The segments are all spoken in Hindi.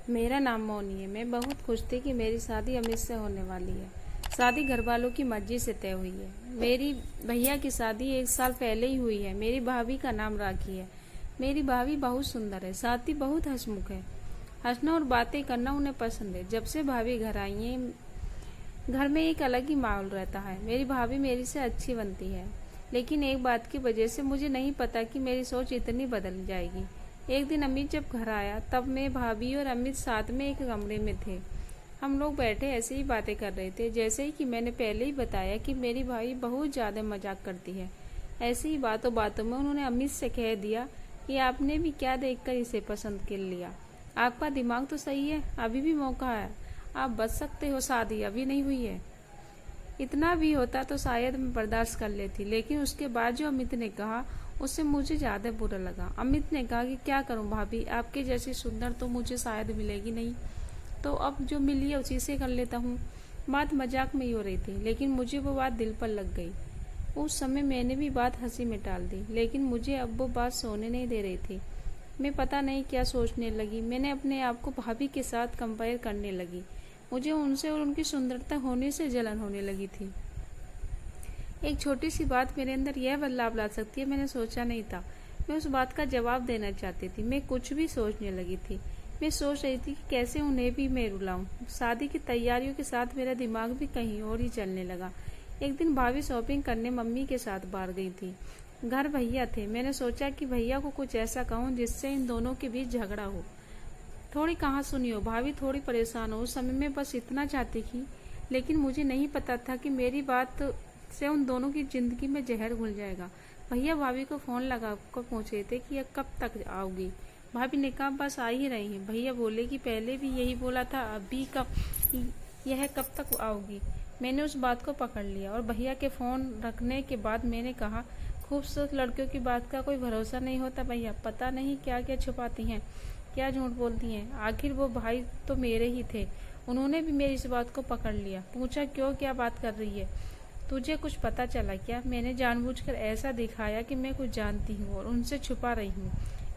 मेरा नाम मौनी है। मैं बहुत खुश थी कि मेरी शादी अमित से होने वाली है। शादी घर वालों की मर्जी से तय हुई है। मेरी भैया की शादी 1 साल पहले ही हुई है। मेरी भाभी का नाम राखी है। मेरी भाभी बहुत सुंदर है, साथ ही बहुत हंसमुख है। हंसना और बातें करना उन्हें पसंद है। जब से भाभी घर आई है, घर में एक अलग ही माहौल रहता है। मेरी भाभी मेरी से अच्छी बनती है, लेकिन एक बात की वजह से मुझे नहीं पता कि मेरी सोच इतनी बदल जाएगी। एक दिन अमित जब घर आया, तब मैं, भाभी और अमित साथ में एक कमरे में थे। हम लोग बैठे ऐसे ही बातें कर रहे थे, जैसे ही कि मैंने पहले ही बताया कि मेरी भाई बहुत ज्यादा मजाक करती है। ऐसी ही बातों बातों में उन्होंने अमित से कह दिया कि आपने भी क्या देखकर इसे पसंद कर लिया। आपका दिमाग तो सही है, अभी भी मौका है, आप बच सकते हो, शादी अभी नहीं हुई है। इतना भी होता तो शायद मैं बर्दाश्त कर लेती, लेकिन उसके बाद जो अमित ने कहा उससे मुझे ज्यादा बुरा लगा। अमित ने कहा कि क्या करूं भाभी, आपके जैसी सुंदर तो मुझे शायद मिलेगी नहीं, तो अब जो मिली है उसी से कर लेता हूँ। बात मजाक में ही हो रही थी, लेकिन मुझे वो बात दिल पर लग गई। उस समय मैंने भी बात हंसी में टाल दी, लेकिन मुझे अब वो बात सोने नहीं दे रही थी। मैं पता नहीं क्या सोचने लगी। मैंने अपने आप को भाभी के साथ कंपेयर करने लगी। मुझे उनसे और उनकी सुंदरता होने से जलन होने लगी थी। एक छोटी सी बात मेरे अंदर यह बदलाव ला सकती है, मैंने सोचा नहीं था। मैं उस बात का जवाब देना चाहती थी। मैं कुछ भी सोचने लगी थी। मैं सोच रही थी कि कैसे उन्हें भी मैं रुलाऊं। शादी की तैयारियों के साथ मेरा दिमाग भी कहीं और ही चलने लगा। एक दिन भाभी शॉपिंग करने मम्मी के साथ बाहर गई थी। घर भैया थे। मैंने सोचा कि भैया को कुछ ऐसा कहूं जिससे इन दोनों के बीच झगड़ा हो। थोड़ी कहाँ सुनी हो, भाभी थोड़ी परेशान हो। उस समय में बस इतना चाहती थी, लेकिन मुझे नहीं पता था कि मेरी बात से उन दोनों की जिंदगी में जहर घुल जाएगा। भैया भाभी को फोन लगा कर पूछ रहे थे कि कब तक आओगी। भाभी ने कहा बस आ ही रही हैं। भैया बोले कि पहले भी यही बोला था, अभी कब, यह कब तक आओगी। मैंने उस बात को पकड़ लिया और भैया के फोन रखने के बाद मैंने कहा, खूबसूरत लड़कियों की बात का कोई भरोसा नहीं होता भैया, पता नहीं क्या क्या छुपाती हैं, क्या झूठ बोलती हैं। आखिर वो भाई तो मेरे ही थे। उन्होंने भी मेरी इस बात को पकड़ लिया। पूछा क्यों, क्या बात कर रही है, तुझे कुछ पता चला क्या। मैंने जानबूझकर ऐसा दिखाया कि मैं कुछ जानती हूँ और उनसे छुपा रही हूँ।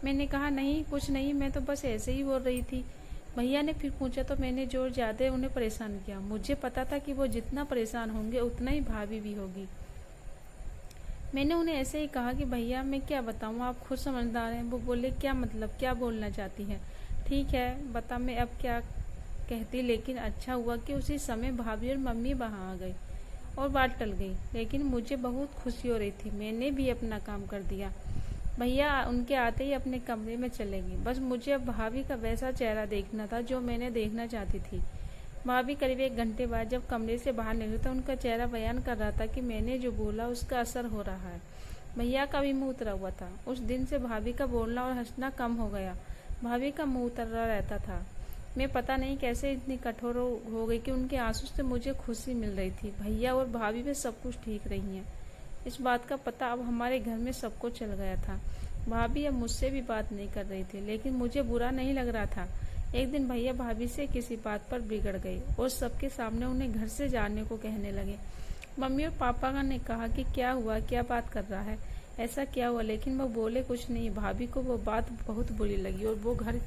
मैंने कहा नहीं, कुछ नहीं, मैं तो बस ऐसे ही बोल रही थी। भैया ने फिर पूछा तो मैंने जोर ज्यादा उन्हें परेशान किया। मुझे पता था कि वो जितना परेशान होंगे उतना ही भाभी भी होगी। मैंने उन्हें ऐसे ही कहा कि भैया मैं क्या बताऊं, आप खुद समझदार हैं। वो बोले क्या मतलब, क्या बोलना चाहती हैं। ठीक है बता, मैं अब क्या कहती, लेकिन अच्छा हुआ कि उसी समय भाभी और मम्मी वहां आ गई और बात टल गई। लेकिन मुझे बहुत खुशी हो रही थी। मैंने भी अपना काम कर दिया। भैया उनके आते ही अपने कमरे में चले गए। बस मुझे अब भाभी का वैसा चेहरा देखना था जो मैंने देखना चाहती थी। भाभी करीब 1 घंटे बाद जब कमरे से बाहर निकले तो उनका चेहरा बयान कर रहा था कि मैंने जो बोला उसका असर हो रहा है। भैया का भी मुंह उतरा हुआ था। उस दिन से भाभी का बोलना और हंसना कम हो गया। भाभी का मुंह उतरा रहता था। मैं पता नहीं कैसे इतनी कठोर हो गई कि उनके आंसू से मुझे खुशी मिल रही थी। भैया और भाभी भी सब कुछ ठीक रही हैं। इस बात का पता अब हमारे घर में सबको चल गया था। भाभी अब मुझसे भी बात नहीं कर रही थी, लेकिन मुझे बुरा नहीं लग रहा था। एक दिन भैया भाभी से किसी बात पर बिगड़ गए और सबके सामने उन्हें घर से जाने को कहने लगे। मम्मी और पापा ने कहा कि क्या हुआ, क्या बात कर रहा है, ऐसा क्या हुआ, लेकिन वो बोले कुछ नहीं। भाभी को वो बात बहुत बुरी लगी और वो घर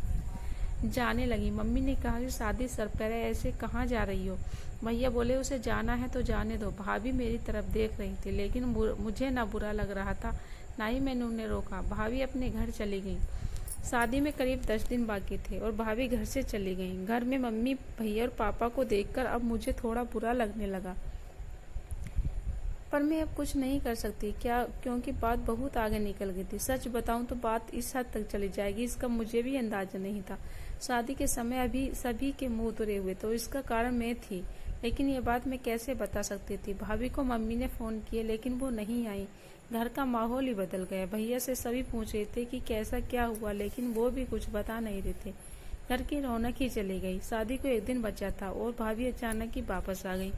जाने लगी। मम्मी ने कहा कि शादी सर पर है, ऐसे कहाँ जा रही हो। भैया बोले उसे जाना है तो जाने दो। भाभी मेरी तरफ देख रही थी, लेकिन मुझे ना बुरा लग रहा था, ना ही मैंने उन्हें रोका। भाभी अपने घर चली गई। शादी में करीब 10 दिन बाकी थे और भाभी घर से चली गई। घर में मम्मी, भैया और पापा को देखकर अब मुझे थोड़ा बुरा लगने लगा, पर मैं अब कुछ नहीं कर सकती, क्या, क्योंकि बात बहुत आगे निकल गई थी। सच बताऊं तो बात इस हद तक चली जाएगी इसका मुझे भी अंदाजा नहीं था। शादी के समय अभी सभी के मुंह उतरे हुए, तो इसका कारण मैं थी, लेकिन ये बात मैं कैसे बता सकती थी। भाभी को मम्मी ने फोन किए, लेकिन वो नहीं आई। घर का माहौल ही बदल गया। भैया से सभी पूछ रहे थे कि कैसा क्या हुआ, लेकिन वो भी कुछ बता नहीं रहे थे। घर की रौनक ही चली गई। शादी को 1 दिन बचा था और भाभी अचानक ही वापस आ गई।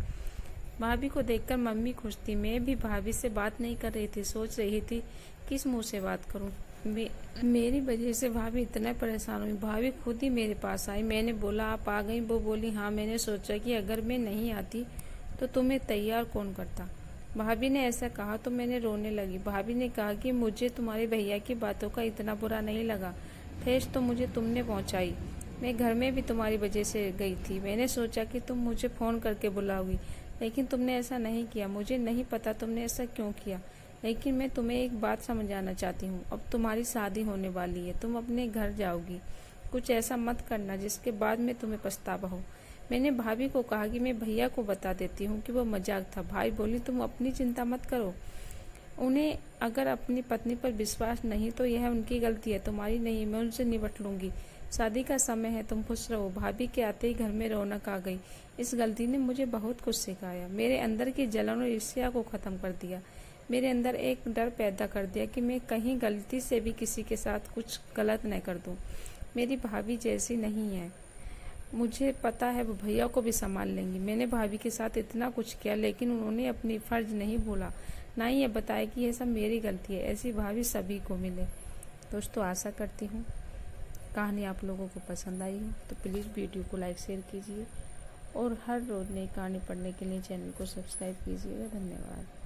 भाभी को देखकर मम्मी खुश थी। मैं भी भाभी से बात नहीं कर रही थी, सोच रही थी किस मुंह से बात करूं। मेरी वजह से भाभी इतना परेशान हुई। भाभी खुद ही मेरे पास आई। मैंने बोला आप आ गई। वो बोली हाँ। मैंने सोचा कि अगर मैं नहीं आती तो तुम्हें तैयार कौन करता। भाभी ने ऐसा कहा तो मैंने रोने लगी। भाभी ने कहा कि मुझे तुम्हारे भैया की बातों का इतना बुरा नहीं लगा, ठेस तो मुझे तुमने पहुंचाई। मैं घर में भी तुम्हारी वजह से गई थी। मैंने सोचा कि तुम मुझे फ़ोन करके बुलाओगी, लेकिन तुमने ऐसा नहीं किया। मुझे नहीं पता तुमने ऐसा क्यों किया, लेकिन मैं तुम्हें एक बात समझाना चाहती हूँ। अब तुम्हारी शादी होने वाली है, तुम अपने घर जाओगी। कुछ ऐसा मत करना जिसके बाद में तुम्हें पछतावा हो। मैंने भाभी को कहा कि मैं भैया को बता देती हूँ कि वो मजाक था। भाई बोली तुम अपनी चिंता मत करो, उन्हें अगर अपनी पत्नी पर विश्वास नहीं तो यह उनकी गलती है, तुम्हारी नहीं। मैं उनसे निपट लूंगी। शादी का समय है, तुम खुश रहो। भाभी के आते ही घर में रौनक आ गई। इस गलती ने मुझे बहुत कुछ सिखाया, मेरे अंदर की जलन और ईर्ष्या को खत्म कर दिया। मेरे अंदर एक डर पैदा कर दिया कि मैं कहीं गलती से भी किसी के साथ कुछ गलत न कर दूं। मेरी भाभी जैसी नहीं है, मुझे पता है वो भैया को भी संभाल लेंगी। मैंने भाभी के साथ इतना कुछ किया, लेकिन उन्होंने अपनी फर्ज नहीं भूला, ना ही ये बताया कि यह सब मेरी गलती है। ऐसी भाभी सभी को मिले। दोस्तों, आशा करती हूँ कहानी आप लोगों को पसंद आई हो, तो प्लीज़ वीडियो को लाइक शेयर कीजिए और हर रोज़ नई कहानी पढ़ने के लिए चैनल को सब्सक्राइब कीजिएगा। धन्यवाद।